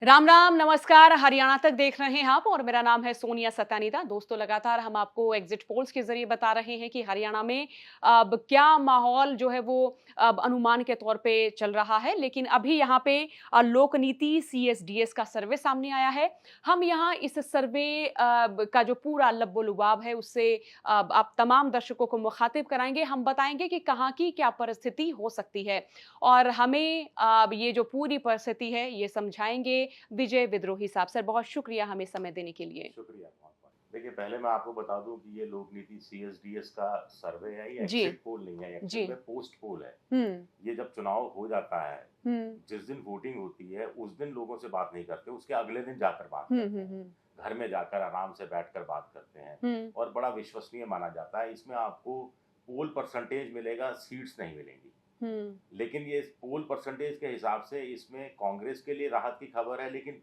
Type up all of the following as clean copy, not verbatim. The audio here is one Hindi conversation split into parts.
राम राम नमस्कार। हरियाणा तक देख रहे हैं आप और मेरा नाम है सोनिया सत्यानीता। दोस्तों, लगातार हम आपको एग्जिट पोल्स के जरिए बता रहे हैं कि हरियाणा में अब क्या माहौल जो है वो अब अनुमान के तौर पे चल रहा है। लेकिन अभी यहाँ पे लोक नीति सीएसडीएस का सर्वे सामने आया है। हम यहाँ इस सर्वे का जो पूरा लब्बो-लुबाब है उससे आप तमाम दर्शकों को मुखातिब कराएंगे। हम बताएंगे कि कहाँ की क्या परिस्थिति हो सकती है और हमें ये जो पूरी परिस्थिति है ये समझाएंगे विजय विद्रोही साहब। सर, बहुत शुक्रिया हमें समय देने के लिए। शुक्रिया बहुत-बहुत। देखिए, पहले मैं आपको बता दूँ कि ये लोक नीति सीएसडीएस का सर्वे है, ये जी, एग्ज़िट पोल नहीं है, जी। एक्चुअल में पोस्ट पोल है। हुँ, ये जब चुनाव हो जाता है, हुँ। जिस दिन वोटिंग होती है, उस दिन लोगों से बात नहीं करते, उसके अगले दिन जाकर बात हुँ, करते हुँ, हैं। हुँ। घर में जाकर आराम से बैठकर बात करते हैं हुँ, और बड़ा विश्वसनीय माना जाता है। इसमें आपको पोल परसेंटेज मिलेगा, सीट्स नहीं मिलेंगी। हुँ, लेकिन ये पोल परसेंटेज के हिसाब से इसमें कांग्रेस के लिए राहत की खबर है, लेकिन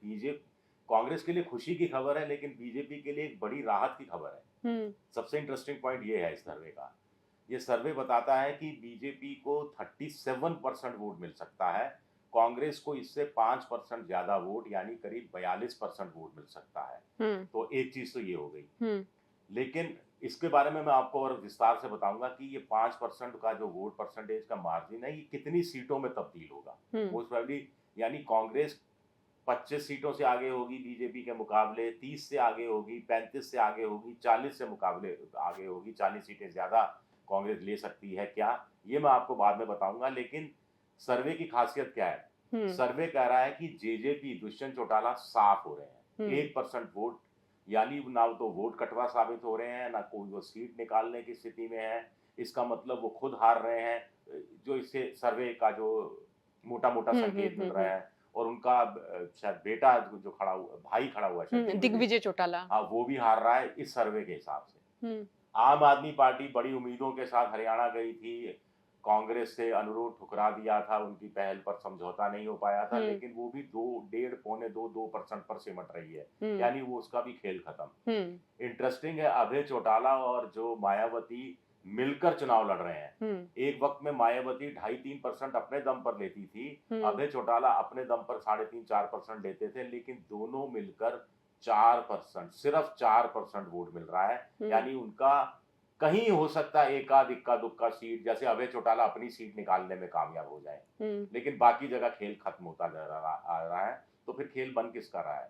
कांग्रेस के लिए खुशी की खबर है, लेकिन बीजेपी के लिए एक बड़ी राहत की खबर है। हुँ, सबसे इंटरेस्टिंग पॉइंट ये है इस सर्वे का। ये सर्वे बताता है कि बीजेपी को 37% वोट मिल सकता है, कांग्रेस को इससे 5% ज़्यादा वोट यानी करीब 42% वोट मिल सकता है। हुँ, तो एक चीज़ तो ये हो गई। हुँ, लेकिन इसके बारे में मैं आपको और विस्तार से बताऊँगा कि ये 5% का जो वोट परसेंटेज का मार्जिन है, ये कितनी सीटों में तब्दील होगा। हुँ, मोस्ट प्रोबेबली यानी कांग्रेस 25 सीटों से आगे होगी बीजेपी के मुकाबले, 30 से आगे होगी, 35 से आगे होगी, 40 से मुकाबले आगे होगी, 40 सीटें ज़्यादा कांग्रेस ले सकती है क्या? ये मैं आपको बाद में बताऊँगा, लेकिन सर्वे की खासियत क्या है? हुँ, सर्वे कह रहा है कि जेजेपी दुष्यंत चौटाला साफ हो रहे हैं। हुँ, 1% वोट यानी ना तो वोट कटवा साबित हो रहे हैं, ना कोई वो सीट निकालने की स्थिति में है। इसका मतलब वो खुद हार रहे हैं। जो इससे सर्वे का जो मोटा-मोटा हुँ, हुँ, संकेत मिल हुँ, रहा हुँ, है और उनका शायद बेटा जो खड़ा हुआ भाई खड़ा हुआ है शायद हुँ, दिग्विजय। दिग्विजय चौटाला। हाँ, वो भी हार रहा है इस सर्वे के हिसाब से। हुँ, आम आदमी पार्टी बड़ी उम्मीदों के साथ हरियाणा गई थी। कांग्रेस से अनुरोध ठुकरा दिया था, उनकी पहल पर समझौता नहीं हो पाया था, हुँ, लेकिन वो भी 2 डेढ़ पौने 2% पर सिमट रही है। हुँ, यानी वो उसका भी खेल खत्म। हुँ, इंटरेस्टिंग है, अभय चौटाला और जो मायावती मिलकर चुनाव लड़ रहे हैं। हुँ, एक वक्त में मायावती 2.5-3% अपने दम पर लेती थी, हुँ, अभय चौटाला अपने दम पर 3.5-4% लेते थे, लेकिन दोनों मिलकर 4%, सिर्फ 4% वोट मिल रहा है। हुँ, यानी उनका कहीं हो सकता है एकाध इक्का दुक्का सीट, जैसे अभय चौटाला अपनी सीट निकालने में कामयाब हो जाए, हुँ, लेकिन बाकी जगह खेल खत्म होता आ रहा है। तो फिर खेल बन किसका रहा है?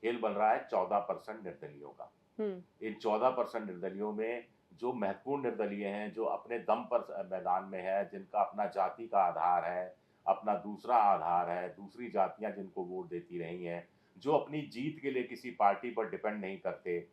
खेल बन रहा है 14% निर्दलियों का। हुँ, इन 14% निर्दलियों में जो महत्वपूर्ण निर्दलीय हैं, जो अपने दम पर मैदान में है, जिनका अपना जाति का आधार है, अपना दूसरा आधार है, दूसरी जातियां जिनको वोट देती रही हैं, जो अपनी जीत के लिए किसी पार्टी पर डिपेंड नहीं करते,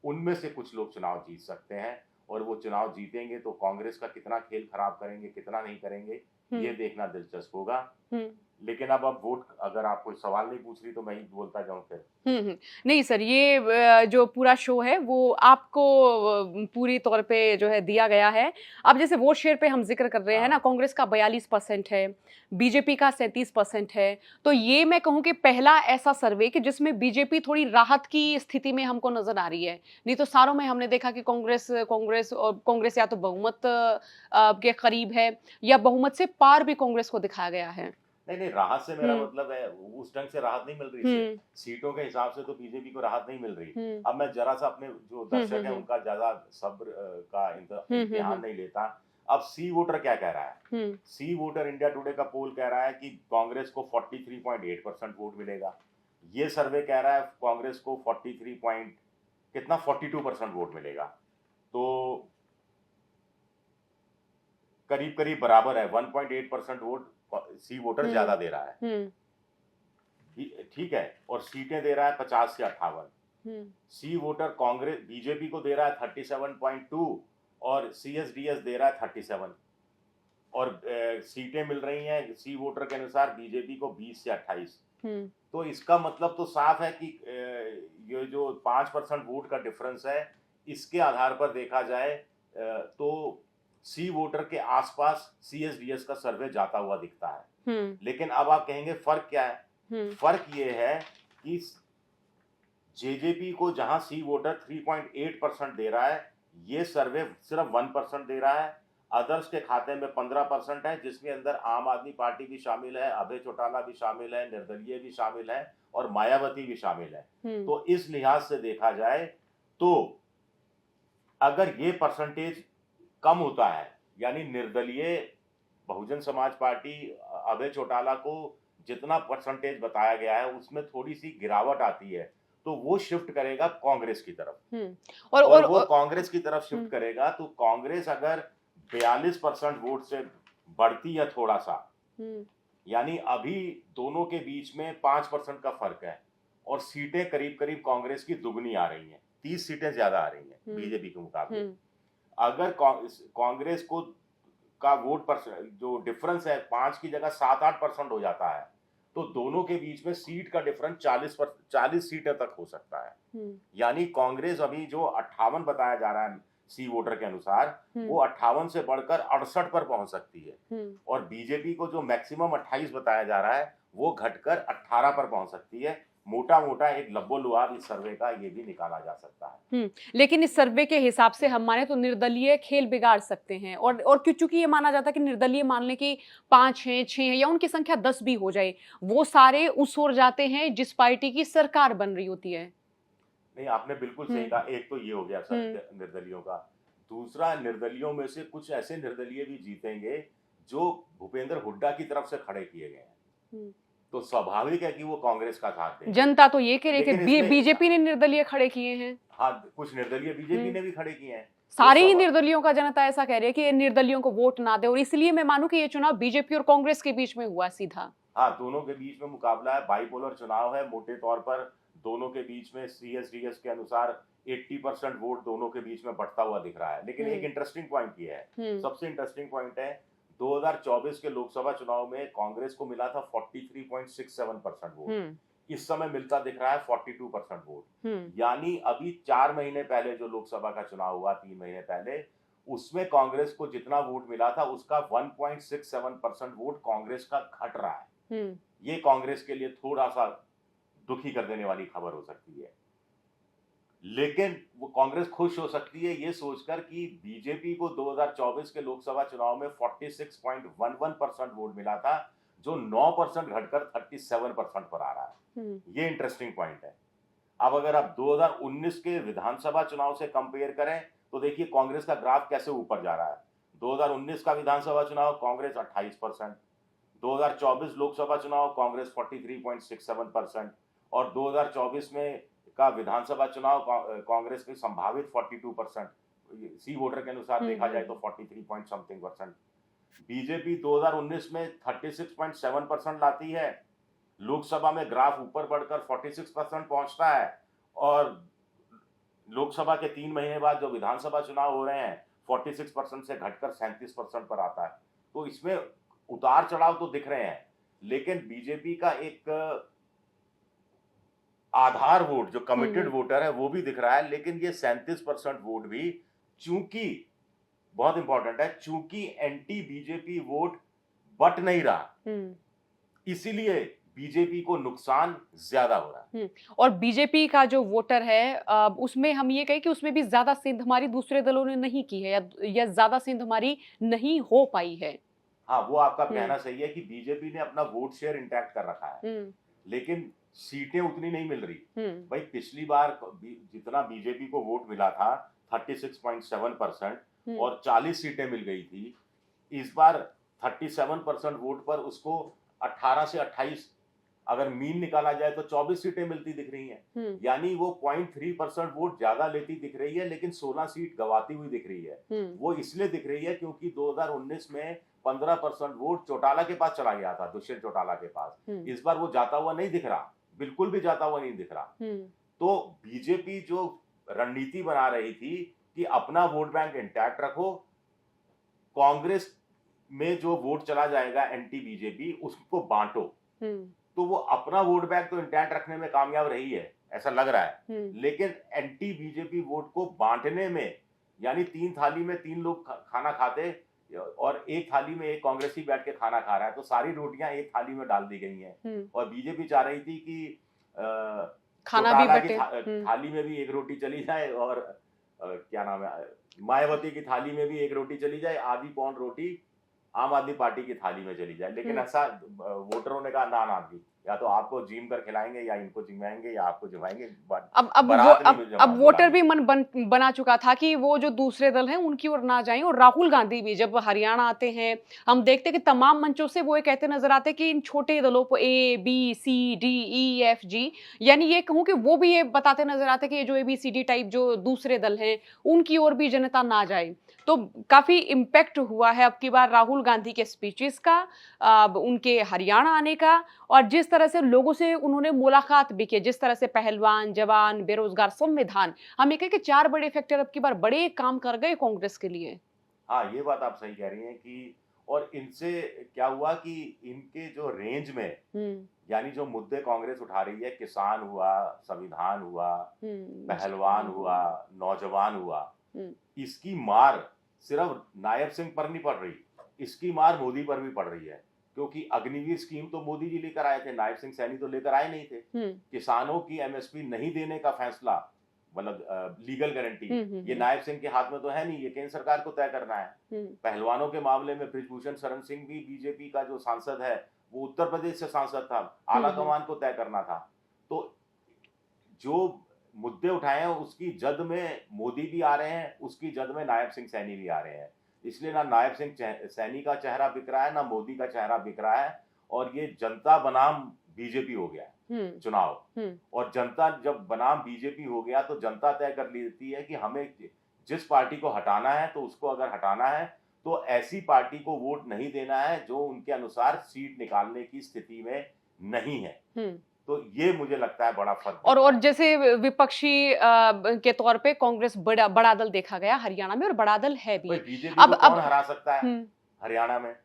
उनमें से कुछ लोग चुनाव जीत सकते हैं और वो चुनाव जीतेंगे तो कांग्रेस का कितना खेल खराब करेंगे, कितना नहीं करेंगे, ये हुँ, देखना दिलचस्प होगा। हुँ। लेकिन अब वोट अगर आप कोई सवाल नहीं पूछ रही तो मैं ही बोलता जाऊं फिर। हुँ, हुँ। नहीं सर, ये जो पूरा शो है वो आपको पूरी तौर पे जो है दिया गया है। अब जैसे वोट शेयर पे हम ज़िक्र कर रहे हैं ना, हाँ। कांग्रेस का 42% है, बीजेपी का 37% है। तो ये मैं कहूँ कि पहला ऐसा सर्वे कि जिसमें बीजेपी थोड़ी राहत की स्थिति में हमको नज़र आ रही है। नहीं तो सारों में हमने देखा कि कांग्रेस या तो बहुमत के करीब है या बहुमत से पार भी कांग्रेस को दिखाया गया है। नहीं, नहीं, राहत से मेरा हुँ, मतलब है उस ढंग से राहत नहीं मिल रही इससे। हुँ, सीटों के हिसाब से तो बीजेपी को राहत नहीं मिल रही। हुँ, अब मैं ज़रा-सा अपने जो हुँ, दर्शक हुँ, हैं हुँ। उनका ज़्यादा सब्र का हुँ, हुँ, इम्तिहान हुँ। नहीं लेता। अब सी वोटर क्या कह रहा है? हुँ, सी वोटर इंडिया टुडे का पोल कह रहा है कि कांग्रेस को 43.8% वोट मिलेगा। ये सर्वे कह रहा है कांग्रेस को 43 पॉइंट कितना 42% वोट मिलेगा। तो करीब-करीब बराबर है, 1.8% वोट सी वोटर हुँ, ज़्यादा दे रहा है। हुँ, ठीक है, और सीटें दे रहा है 50 से 58। हुँ, सी वोटर कांग्रेस बीजेपी को दे रहा है 37.2 और सीएसडीएस दे रहा है 37 और सीटें मिल रही हैं सी वोटर के अनुसार बीजेपी को 20 से 28। हुँ, तो इसका मतलब तो साफ है कि ये जो 5% वोट का डिफरेंस है, इसके आधार पर देखा जाए तो सी वोटर के आसपास सीएसडीएस का सर्वे जाता हुआ दिखता है। हुँ, लेकिन अब आप कहेंगे फर्क क्या है? हुँ, फर्क ये है कि जेजेपी को जहां सी वोटर 3.8% दे रहा है, ये सर्वे सिर्फ 1% दे रहा है। अदर्स के खाते में 15% है, जिसके अंदर आम आदमी पार्टी भी शामिल है, अभय चौटाला भी शामिल है, निर्दलीय भी शामिल है और मायावती भी शामिल है। हम्म। तो इस लिहाज से देखा जाए तो अगर ये परसेंटेज कम होता है, यानी निर्दलीय बहुजन समाज पार्टी अभय चौटाला को जितना परसेंटेज बताया गया है उसमें थोड़ी सी गिरावट आती है, तो वो शिफ्ट करेगा कांग्रेस की तरफ। और वो कांग्रेस की तरफ शिफ्ट करेगा तो कांग्रेस अगर 42% वोट से बढ़ती है थोड़ा सा, यानी अभी दोनों के बीच में 5% का फर्क है और सीटें करीब करीब कांग्रेस की दुगनी आ रही हैं, 30 सीटें ज्यादा आ रही हैं बीजेपी के मुकाबले। अगर कांग्रेस को का वोट पर जो डिफरेंस है 5 की जगह 7-8% हो जाता है, तो दोनों के बीच में सीट का डिफरेंस 40 सीटें तक हो सकता है। यानी कांग्रेस अभी जो 58 बताया जा रहा है सी वोटर के अनुसार, वो 58 से बढ़कर 68 पर पहुंच सकती है, और बीजेपी को जो मैक्सिमम 28 बताया जा रहा है वो घटकर 18 पर पहुंच सकती है। मोटा मोटा एक लब्बो-लुआब इस सर्वे का ये भी निकाला जा सकता है। लेकिन इस सर्वे के हिसाब से हम माने तो निर्दलीय खेल बिगाड़ सकते हैं, और चूंकि ये माना जाता है कि निर्दलीय मान लें कि 5 हैं, 6 हैं या उनकी संख्या 10 भी हो जाए, वो सारे उस ओर जाते हैं जिस पार्टी की सरकार बन रही होती है। नहीं, आपने बिल्कुल सही कहा। एक तो ये हो गया सर निर्दलियों का। दूसरा, निर्दलियों में से कुछ ऐसे निर्दलीय भी जीतेंगे जो भूपेंद्र हुड्डा की तरफ से खड़े किए गए हैं, तो स्वाभाविक है कि वो कांग्रेस का साथ देंगे। जनता तो ये कह रही है कि बीजेपी ने निर्दलीय खड़े किए हैं। हाँ, कुछ निर्दलीय बीजेपी ने भी खड़े किए हैं। सारे ही निर्दलियों का जनता ऐसा कह रही है कि निर्दलियों को वोट ना दे, और इसलिए मैं मानूं कि ये चुनाव बीजेपी और कांग्रेस के बीच में हुआ सीधा। हाँ, दोनों के बीच में मुकाबला है, बाइपोलर चुनाव है। मोटे तौर पर दोनों के बीच में CSDS के अनुसार 80% वोट दोनों के बीच में बढ़ता हुआ दिख रहा है। लेकिन एक इंटरेस्टिंग पॉइंट ये है, सबसे इंटरेस्टिंग पॉइंट है 2024 के लोकसभा चुनाव में कांग्रेस को मिला था 43.67% वोट, इस समय मिलता दिख रहा है 42% वोट। यानी अभी 4 महीने पहले जो लोकसभा का चुनाव हुआ, 3 महीने पहले, उसमें कांग्रेस को जितना वोट मिला था उसका 1.67% वोट कांग्रेस का घट रहा है। ये कांग्रेस के लिए थोड़ा सा दुखी कर देने वाली खबर हो सकती है, लेकिन वो कांग्रेस खुश हो सकती है ये सोचकर कि बीजेपी को 2024 के लोकसभा चुनाव में 46.11% वोट मिला था, जो 9% घटकर 37% पर आ रहा है। ये इंटरेस्टिंग पॉइंट है। अब अगर आप 2019 के विधानसभा चुनाव से कंपेयर करें तो देखिए कांग्रेस का ग्राफ कैसे ऊपर जा रहा है। 2019 का विधानसभा चुनाव कांग्रेस 28%, 2024 लोकसभा चुनाव कांग्रेस 43.67%, और 2024 में का विधानसभा चुनाव कांग्रेस की संभावित 42%, सी वोटर के अनुसार देखा जाए तो 43 पॉइंट समथिंग %। बीजेपी 2019 में 36.7% लाती है, लोकसभा में ग्राफ ऊपर बढ़कर 46% पहुंचता है, और लोकसभा के 3 महीने बाद जो विधानसभा चुनाव हो रहे हैं 46% से घटकर 37% पर आता है। तो इसमें उतार चढ़ाव तो दिख रहे हैं, लेकिन बीजेपी का एक आधार वोट जो कमिटेड वोटर है वो भी दिख रहा है। लेकिन ये 37% वोट भी, चूंकि बहुत इंपॉर्टेंट है, चूंकि एंटी बीजेपी वोट बट नहीं रहा, इसीलिए बीजेपी को नुकसान ज्यादा हो रहा है। और बीजेपी का जो वोटर है उसमें हम ये कहें कि उसमें भी ज्यादा सेंध हमारी दूसरे दलों ने नहीं की है, या ज्यादा सेंध हमारी नहीं हो पाई है। हाँ, वो आपका कहना सही है कि बीजेपी ने अपना वोट शेयर इंटैक्ट कर रखा है, लेकिन सीटें उतनी नहीं मिल रही। भाई, पिछली बार जितना बीजेपी को वोट मिला था 36.7% और 40 सीटें मिल गई थी, इस बार 37% वोट पर उसको 18 से 28 अगर मीन निकाला जाए तो 24 सीटें मिलती दिख रही हैं। यानी वो 0.3% वोट ज्यादा लेती दिख रही है, लेकिन 16 सीट गवाती हुई दिख रही है। वो इसलिए दिख रही है क्योंकि 2019 में 15% वोट चौटाला के पास चला गया था, दुष्यंत चौटाला के पास। इस बार वो जाता हुआ नहीं दिख रहा, बिल्कुल भी जाता हुआ नहीं दिख रहा। तो बीजेपी जो रणनीति बना रही थी कि अपना वोट बैंक इंटैक्ट रखो, कांग्रेस में जो वोट चला जाएगा एंटी बीजेपी उसको बांटो, तो वो अपना वोट बैंक तो इंटैक्ट रखने में कामयाब रही है ऐसा लग रहा है। लेकिन एंटी बीजेपी वोट को बांटने में, यानी 3 थाली में 3 लोग खाना खाते और एक थाली में एक कांग्रेसी बैठ के खाना खा रहा है, तो सारी रोटियां एक थाली में डाल दी गई हैं। और बीजेपी चाह रही थी कि खाना भी बटे, थाली में भी एक रोटी चली जाए, और क्या नाम है, मायावती की थाली में भी एक रोटी चली जाए, आधी पौंड रोटी आम आदमी पार्टी की थाली में चली जाए। लेकिन ऐसा वोटरों ने कहा ना जी, या तो आपको जिम कर खिलाएंगे, या इनको जिमाएंगे, या आपको जिमाएंगे। अब नहीं अब जमात वोटर बुलानी। भी बना चुका था कि वो जो दूसरे दल हैं उनकी ओर ना जाएं, और राहुल गांधी भी जब हरियाणा आते हैं, हम देखते हैं कि तमाम मंचों से वो ये कहते नजर आते हैं कि इन छोटे दलों को ABCDEFG, यानी ये कहूं कि वो भी ये बताते नजर आते हैं कि ये जो ABCD टाइप जो दूसरे दल हैं उनकी ओर भी जनता ना जाए। तो काफी इम्पैक्ट हुआ है अब की बार राहुल गांधी के स्पीचेस का, उनके हरियाणा आने का, और जिस तरह से लोगों से उन्होंने मुलाकात भी की, जिस तरह से पहलवान, जवान, बेरोजगार, संविधान, हम ये कहें कि 4 बड़े फैक्टर अब की बार बड़े काम कर गए कांग्रेस के लिए। हाँ, ये बात आप सही कह रही हैं कि और इनसे क्या हुआ कि इनके जो रेंज में, हम्म। यानी जो मुद्दे कांग्रेस उठा रही है, किसान हुआ, संविधान हुआ, पहलवान हुआ, नौजवान हुआ, हम्म। इसकी मार सिर्फ नायब सिंह पर नहीं पड़ रही, इसकी मार मोदी पर भी पड़ रही है। क्योंकि अग्निवीर स्कीम तो मोदी जी लेकर आए थे, नायब सिंह सैनी तो लेकर आए नहीं थे। किसानों की MSP नहीं देने का फैसला, मतलब लीगल गारंटी, ये नायब सिंह के हाथ में तो है नहीं, ये केंद्र सरकार को तय करना है। पहलवानों के मामले में ब्रिजभूषण शरण सिंह भी बीजेपी का जो सांसद है, वो उत्तर प्रदेश से सांसद था, आला कमान को तय करना था। तो जो मुद्दे उठाए हैं उसकी जद में मोदी भी आ रहे हैं, उसकी जद में नायब सिंह सैनी भी आ रहे हैं। इसलिए ना नायब सिंह सैनी का चेहरा बिक रहा है, ना मोदी का चेहरा बिक रहा है, और ये जनता बनाम बीजेपी हो गया है चुनाव। और जनता जब बनाम बीजेपी हो गया तो जनता तय कर लेती है कि हमें जिस पार्टी को हटाना है, तो उसको अगर हटाना है तो ऐसी पार्टी को वोट नहीं देना है जो उनके अनुसार सीट निकालने की स्थिति में नहीं है। तो ये मुझे लगता है बड़ा फर्क। और जैसे विपक्षी के तौर पे कांग्रेस बड़ा दल देखा गया हरियाणा में, और बड़ा दल है भी। बीजेपी को कौन हरा सकता है हरियाणा में?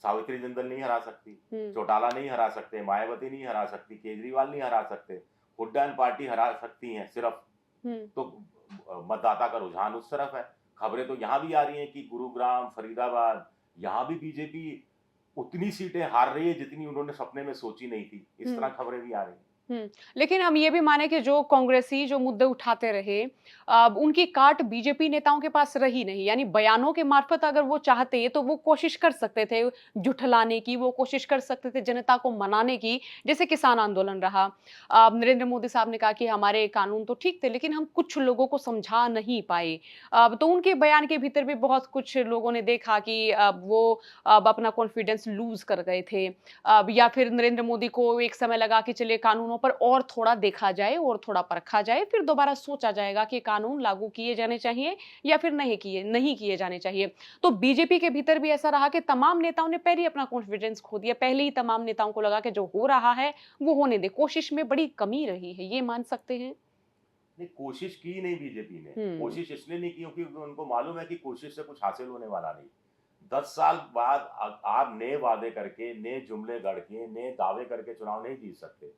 सावित्री जिंदल नहीं हरा सकती, चौटाला नहीं हरा सकते, मायावती नहीं हरा सकती, केजरीवाल नहीं हरा सकते, हुड्डा एंड पार्टी हरा सकती हैं सिर्फ। तो मतदाता का रुझान उस तरफ है। खबरें तो यहाँ भी आ रही हैं कि गुरुग्राम, फरीदाबाद, यहाँ भी बीजेपी उतनी सीटें हार रही है जितनी उन्होंने सपने में सोची नहीं थी। इस तरह खबरें भी आ रही हैं। लेकिन हम ये भी माने कि जो कांग्रेसी जो मुद्दे उठाते रहे, उनकी काट बीजेपी नेताओं के पास रही नहीं, यानी बयानों के मार्फत अगर वो चाहते तो वो कोशिश कर सकते थे जुठलाने की, वो कोशिश कर सकते थे जनता को मनाने की, जैसे किसान आंदोलन रहा। नरेंद्र मोदी साहब ने कहा कि हमारे कानून तो ठीक थे लेकिन हम कुछ लोगों को समझा नहीं पाए। तो उनके बयान के भीतर भी बहुत कुछ लोगों ने देखा कि वो अपना कॉन्फिडेंस लूज कर गए थे, या फिर नरेंद्र मोदी को एक समय लगा कि चलिए कानूनों पर और थोड़ा देखा जाए और थोड़ा परखा जाए, फिर दोबारा सोचा जाएगा कि कानून लागू किए जाने चाहिए या फिर नहीं किए जाने चाहिए। तो बीजेपी के भीतर भी ऐसा रहा कि तमाम नेताओं ने पहले ही अपना कॉन्फिडेंस खो दिया, पहले ही तमाम नेताओं को लगा कि जो हो रहा है वो होने दे, कोशिश में बड़ी कमी रही है, ये मान सकते हैं। नहीं, कोशिश की नहीं बीजेपी ने। कोशिश इसलिए नहीं की क्योंकि उनको मालूम है कि कोशिश से कुछ हासिल होने वाला नहीं। 10 साल बाद आप नए वादे करके, नए जुमले गढ़ के, नए दावे करके चुनाव नहीं जीत सकते।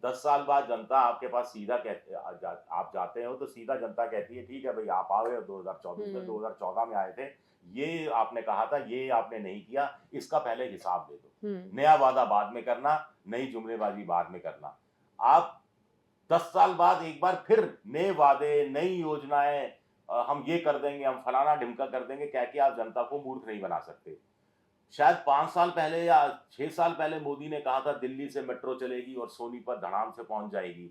10 साल बाद जनता आपके पास सीधा आप जाते हो तो सीधा जनता कहती है ठीक है भाई, आप आए 2024 में, 2014 में आए थे, ये आपने कहा था, ये आपने नहीं किया, इसका पहले हिसाब दे दो। नया वादा बाद में करना, नई जुमलेबाजी बाद में करना। आप 10 साल बाद एक बार फिर नए वादे, नई योजनाएं, हम ये कर देंगे, हम फलाना ढिमका कर देंगे, कह के आप जनता को मूर्ख नहीं बना सकते। शायद 5 साल पहले या 6 साल पहले मोदी ने कहा था दिल्ली से मेट्रो चलेगी और सोनीपत धड़ाम से पहुंच जाएगी,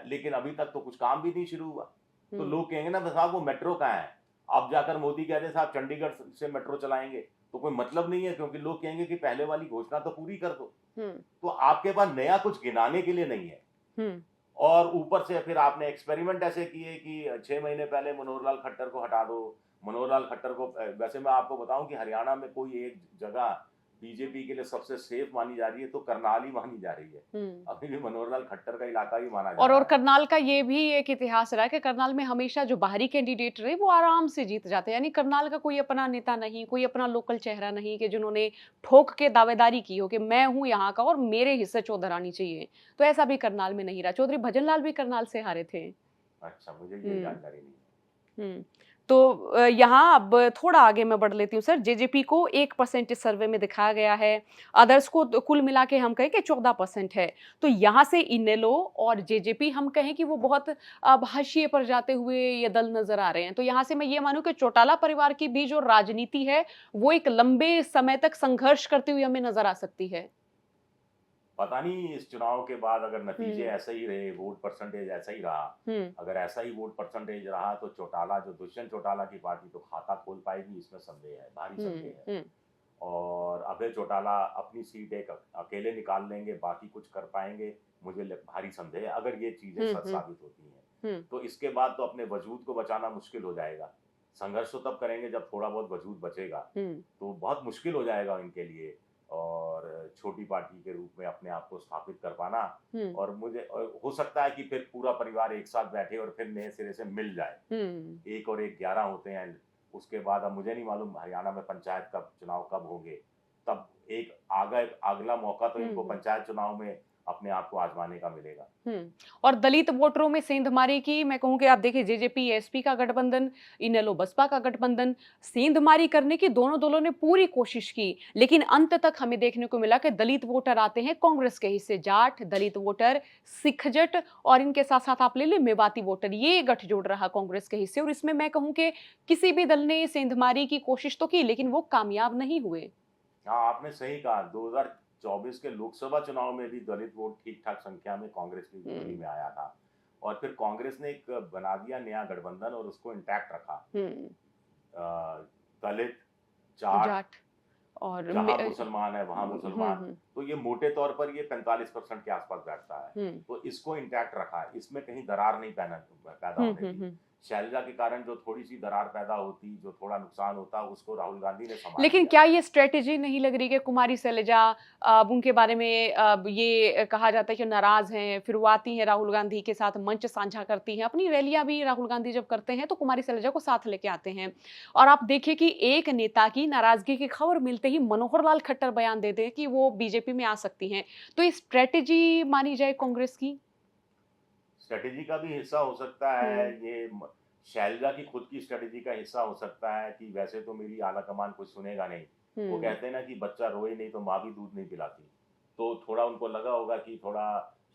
लेकिन अभी तक तो कुछ काम भी नहीं शुरू हुआ। तो लोग कहेंगे ना साहब वो मेट्रो कहाँ है, अब जाकर मोदी कहते साहब चंडीगढ़ से मेट्रो चलाएंगे, तो कोई मतलब नहीं है, क्योंकि लोग कहेंगे कि पहले वाली घोषणा तो पूरी कर दो। तो आपके पास नया कुछ गिनाने के लिए नहीं है। और ऊपर से फिर आपने एक्सपेरिमेंट ऐसे किए कि 6 महीने पहले मनोहर लाल खट्टर को हटा दो। मनोहर लाल खट्टर को, वैसे मैं आपको बताऊं कि हरियाणा में कोई एक जगह बीजेपी के लिए सबसे सेफ मानी जा रही है तो करनाल ही मानी जा रही है। अभी भी मनोहर लाल खट्टर का इलाका ही माना जा रहा है। और करनाल का ये भी एक इतिहास रहा है कि करनाल में हमेशा जो बाहरी कैंडिडेट रहे वो आराम से जीत जाते हैं, यानी करनाल का कोई अपना नेता नहीं, कोई अपना लोकल चेहरा नहीं कि जिन्होंने ठोक के दावेदारी की हो कि मैं हूं यहाँ का और मेरे हिस्से चौधर आनी चाहिए। तो ऐसा भी करनाल में नहीं रहा। चौधरी भजनलाल भी करनाल से हारे थे। अच्छा, मुझे ये जानकारी नहीं। तो यहाँ अब थोड़ा आगे मैं बढ़ लेती हूँ सर। जेजेपी को 1% इस सर्वे में दिखाया गया है, अदर्स को कुल मिला के हम कहें कि 14% है। तो यहाँ से इनेलो और जेजेपी हम कहें कि वो बहुत अब हाशिए पर जाते हुए ये दल नजर आ रहे हैं। तो यहाँ से मैं ये मानूं कि चौटाला परिवार की भी जो राजनीति है वो एक लंबे समय तक संघर्ष करती हुई हमें नजर आ सकती है। पता नहीं इस चुनाव के बाद अगर नतीजे ऐसे ही रहे, वोट परसेंटेज ऐसा ही रहा, अगर ऐसा ही वोट परसेंटेज रहा तो चौटाला, जो दुष्यंत चौटाला की पार्टी तो खाता खोल पाएगी, इसमें संदेह है, भारी संदेह है। और अभय चौटाला अपनी सीट एक अकेले निकाल लेंगे, बाकी कुछ कर पाएंगे, मुझे भारी संदेह है अगर ये चीजें सच साबित होती हैं। तो इसके बाद तो अपने वजूद को बचाना मुश्किल हो जाएगा। संघर्ष तो तब करेंगे जब थोड़ा बहुत वजूद बचेगा, तो बहुत मुश्किल हो जाएगा इनके लिए और छोटी पार्टी के रूप में अपने आप को स्थापित कर पाना। और मुझे हो सकता है कि फिर पूरा परिवार एक साथ बैठे और फिर नए सिरे से मिल जाए। 1 और 1 11 होते हैं। उसके बाद अब मुझे नहीं मालूम हरियाणा में पंचायत का चुनाव कब होंगे, तब एक अगला मौका तो इनको पंचायत चुनाव में अपने आप को आजमाने का मिलेगा। और दलित वोटरों में सेंधमारी की मैं कहूं कि आप देखिए जेजेपी एसपी का गठबंधन, इनेलो बसपा का गठबंधन, सेंधमारी करने की दोनों दलों ने पूरी कोशिश की, लेकिन अंत तक हमें देखने को मिला कि दलित वोटर आते हैं कांग्रेस के हिस्से, जाट दलित वोटर, सिख जट और इनके साथ साथ आप ले लीजिए मेवाती वोटर, ये गठजोड़ रहा कांग्रेस के हिस्से। और इसमें मैं कहूं कि किसी भी दल ने सेंधमारी की कोशिश तो की लेकिन वो कामयाब नहीं हुए। हाँ, आपने सही कहा। 2024 के लोकसभा चुनाव में भी दलित वोट ठीक ठाक संख्या में कांग्रेस की झोली में आया था और फिर कांग्रेस ने एक बना दिया नया गठबंधन और उसको इंटैक्ट रखा। दलित, जाट और जहां मुसलमान है वहां मुसलमान, तो ये मोटे तौर पर ये 45% के आसपास बैठता है, तो इसको इंटैक्ट रखा। इसमें कहीं दरार नहीं पैदा होने दी। शैलजा के कारण जो थोड़ी सी दरार पैदा होती, जो थोड़ा नुकसान होता, उसको राहुल गांधी ने संभाला। लेकिन क्या ये स्ट्रेटेजी नहीं लग रही कि कुमारी शैलजा, अब उनके बारे में ये कहा जाता है कि नाराज हैं, फिर वो आती हैं राहुल गांधी के साथ मंच साझा करती हैं, अपनी रैलियां भी राहुल गांधी जब करते हैं तो कुमारी शैलजा को साथ लेके आते हैं। और आप देखिए कि एक नेता की नाराजगी की खबर मिलते ही मनोहर लाल खट्टर बयान देते हैं कि वो बीजेपी में आ सकती हैं। तो ये स्ट्रेटेजी मानी जाए कांग्रेस की? स्ट्रेटेजी का भी हिस्सा हो सकता है, ये शैलजा की खुद की स्ट्रेटेजी का हिस्सा हो सकता है कि वैसे तो मेरी आला कमान कुछ सुनेगा नहीं। वो कहते हैं ना कि बच्चा रोए नहीं तो माँ भी दूध नहीं पिलाती। तो थोड़ा उनको लगा होगा कि थोड़ा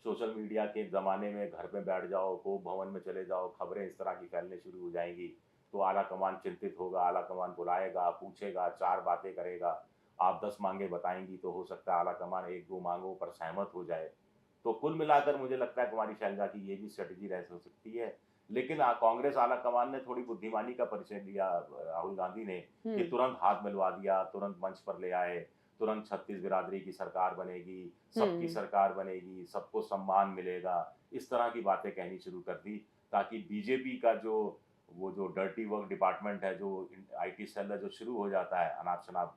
सोशल मीडिया के ज़माने में घर में बैठ जाओ, को भवन में चले जाओ, खबरें इस तरह की फैलने शुरू हो जाएंगी, तो आला कमान चिंतित होगा, आला कमान बुलाएगा, पूछेगा, 4 बातें करेगा, आप 10 मांगे बताएंगी तो हो सकता है आला कमान 1-2 मांगों पर सहमत हो जाए। तो कुल मिलाकर मुझे लगता है कुमारी शैलजा की ये भी स्ट्रेटेजी रह सकती है। लेकिन कांग्रेस आला कमान ने थोड़ी बुद्धिमानी का परिचय दिया राहुल गांधी ने कि तुरंत हाथ मिलवा दिया, तुरंत मंच पर ले आए, तुरंत 36 बिरादरी की सरकार बनेगी, सबकी सरकार बनेगी, सबको सम्मान मिलेगा, इस तरह की बातें कहनी शुरू कर दी ताकि बीजेपी का जो डर्टी वर्क डिपार्टमेंट है, जो आईटी सेल है, जो शुरू हो जाता है अनाप शनाप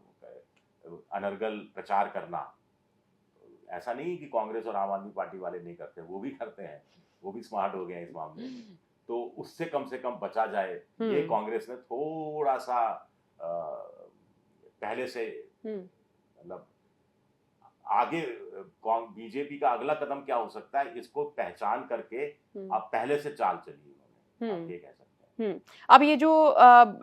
अनर्गल प्रचार करना। ऐसा नहीं कि कांग्रेस और आम आदमी पार्टी वाले नहीं करते, वो भी करते हैं, वो भी स्मार्ट हो गए हैं इस मामले में। तो उससे कम से कम बचा जाए, ये कांग्रेस ने थोड़ा सा पहले से मतलब आगे बीजेपी का अगला कदम क्या हो सकता है इसको पहचान करके आप पहले से चाल चली उन्होंने, ये कह सकते हैं। अब ये जो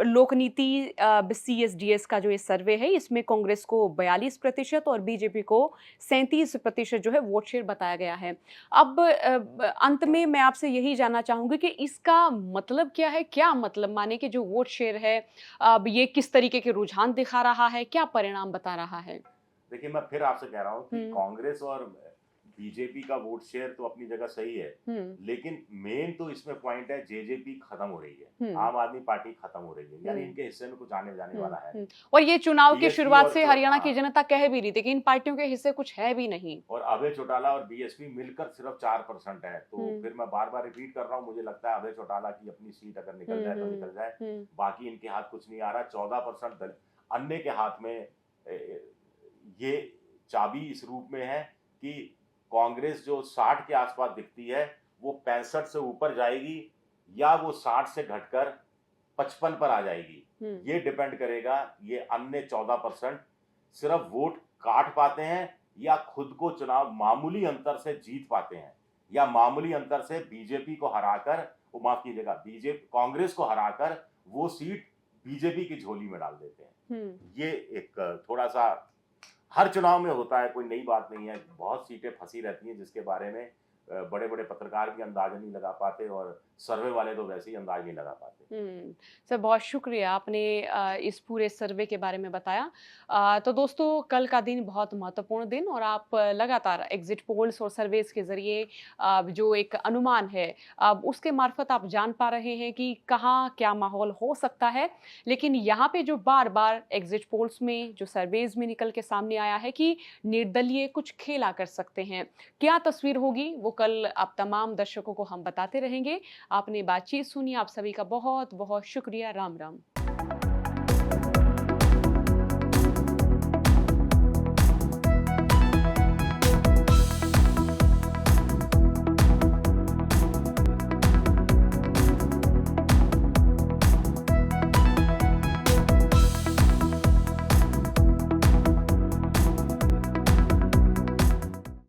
लोक नीति CSDS का जो ये सर्वे है, इसमें कांग्रेस को 42% और बीजेपी को 37% जो है वोट शेयर बताया गया है। अब अंत में मैं आपसे यही जानना चाहूंगी कि इसका मतलब क्या है? क्या मतलब माने कि जो वोट शेयर है, अब ये किस तरीके के रुझान दिखा रहा है, क्या परिणाम बता रहा है? देखिए, मैं फिर आपसे कह रहा हूँ कि कांग्रेस और बीजेपी का वोट शेयर तो अपनी जगह सही है, लेकिन मेन तो इसमें पॉइंट है जेजेपी खत्म हो रही है, आम आदमी पार्टी खत्म हो रही है, यानी इनके हिस्से में कुछ आने जाने वाला है। और ये चुनाव की शुरुआत से हरियाणा की जनता कह भी रही थी कि इन पार्टियों के हिस्से कुछ है भी नहीं। और अभय चौटाला और बीएसपी मिलकर सिर्फ 4% है। तो फिर मैं बार बार रिपीट कर रहा हूँ, मुझे लगता है अभय चौटाला की अपनी सीट अगर निकल जाए तो निकल जाए, बाकी इनके हाथ कुछ नहीं आ रहा। 14% अन्य के हाथ में ये चाबी इस रूप में है कि कांग्रेस जो 60 के आसपास दिखती है वो 65 से ऊपर जाएगी या वो 60 से घटकर 55 पर आ जाएगी। ये डिपेंड करेगा, ये अन्य 14% सिर्फ वोट काट पाते हैं या खुद को चुनाव मामूली अंतर से जीत पाते हैं, या मामूली अंतर से बीजेपी को हराकर, वो माफ कीजिएगा, बीजेपी कांग्रेस को हराकर वो सीट बीजेपी की झोली में डाल देते हैं। ये एक थोड़ा सा हर चुनाव में होता है, कोई नई बात नहीं है, बहुत सीटें फंसी रहती हैं जिसके बारे में बड़े बड़े पत्रकार भी अंदाजा नहीं लगा पाते, और सर्वे वाले तो वैसे ही अंदाज नहीं लगा पाते। सर बहुत शुक्रिया, आपने इस पूरे सर्वे के बारे में बताया। तो दोस्तों, कल का दिन बहुत महत्वपूर्ण दिन, और आप लगातार एग्जिट पोल्स और सर्वेस के ज़रिए जो एक अनुमान है, उसके मार्फत आप जान पा रहे हैं कि कहाँ क्या माहौल हो सकता है। लेकिन यहाँ पे जो बार-बार एग्जिट पोल्स में, जो सर्वेस में निकल के सामने आया है कि निर्दलीय कुछ खेला कर सकते हैं। क्या तस्वीर होगी, वो कल आप तमाम दर्शकों को हम बताते रहेंगे। आपने बातचीत सुनी, आप सभी का बहुत बहुत शुक्रिया। राम राम।